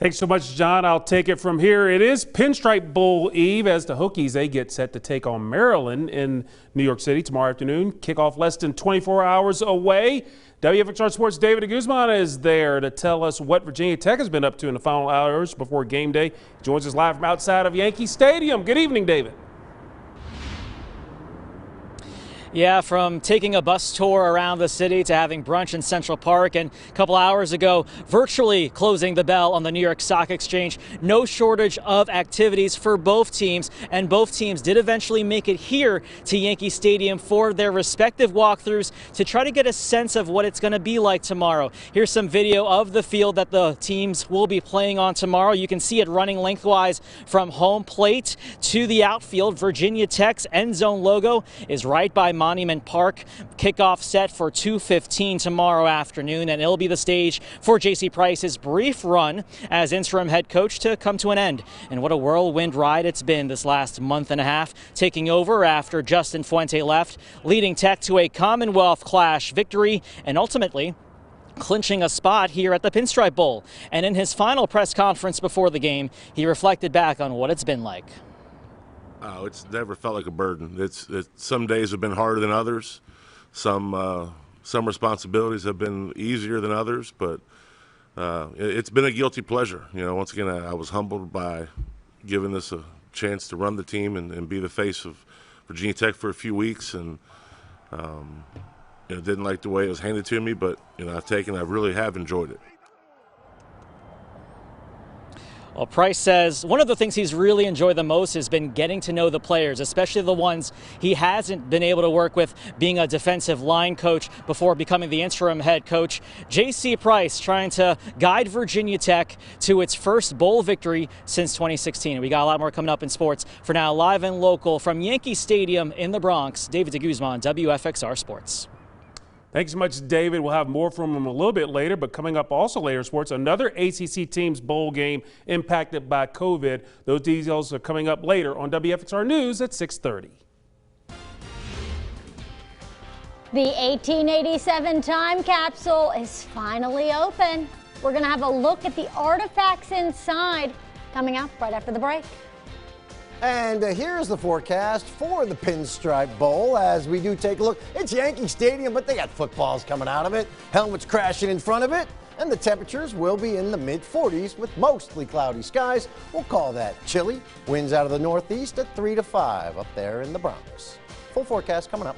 Thanks so much, John. I'll take it from here. It is Pinstripe Bowl Eve as the Hokies, they get set to take on Maryland in New York City tomorrow afternoon. Kickoff less than 24 hours away. WFXR Sports' David Guzman is there to tell us what Virginia Tech has been up to in the final hours before game day. He joins us live from outside of Yankee Stadium. Good evening, David. Yeah, from taking a bus tour around the city to having brunch in Central Park, and a couple hours ago virtually closing the bell on the New York Stock Exchange. No shortage of activities for both teams, and both teams did eventually make it here to Yankee Stadium for their respective walkthroughs to try to get a sense of what it's going to be like tomorrow. Here's some video of the field that the teams will be playing on tomorrow. You can see it running lengthwise from home plate to the outfield. Virginia Tech's end zone logo is right by Monument Park. Kickoff set for 2:15 tomorrow afternoon, and it'll be the stage for J.C. Price's brief run as interim head coach to come to an end. And what a whirlwind ride it's been this last month and a half, taking over after Justin Fuente left, leading Tech to a Commonwealth Clash victory and ultimately clinching a spot here at the Pinstripe Bowl. And in his final press conference before the game, he reflected back on what it's been like. Oh, it's never felt like a burden. It's some days have been harder than others. Some responsibilities have been easier than others, but it's been a guilty pleasure. You know, once again, I was humbled by giving this a chance to run the team and be the face of Virginia Tech for a few weeks, and didn't like the way it was handed to me, but I really have enjoyed it. Well, Price says one of the things he's really enjoyed the most has been getting to know the players, especially the ones he hasn't been able to work with, being a defensive line coach before becoming the interim head coach. J.C. Price trying to guide Virginia Tech to its first bowl victory since 2016. We got a lot more coming up in sports. For now, live and local from Yankee Stadium in the Bronx, David Guzman, WFXR Sports. Thanks so much, David. We'll have more from him a little bit later, but coming up also later in sports, another ACC team's bowl game impacted by COVID. Those details are coming up later on WFXR News at 6:30. The 1887 time capsule is finally open. We're going to have a look at the artifacts inside coming up right after the break. And here's the forecast for the Pinstripe Bowl as we do take a look. It's Yankee Stadium, but they got footballs coming out of it, helmets crashing in front of it, and the temperatures will be in the mid-40s with mostly cloudy skies. We'll call that chilly. Winds out of the northeast at 3 to 5 up there in the Bronx. Full forecast coming up.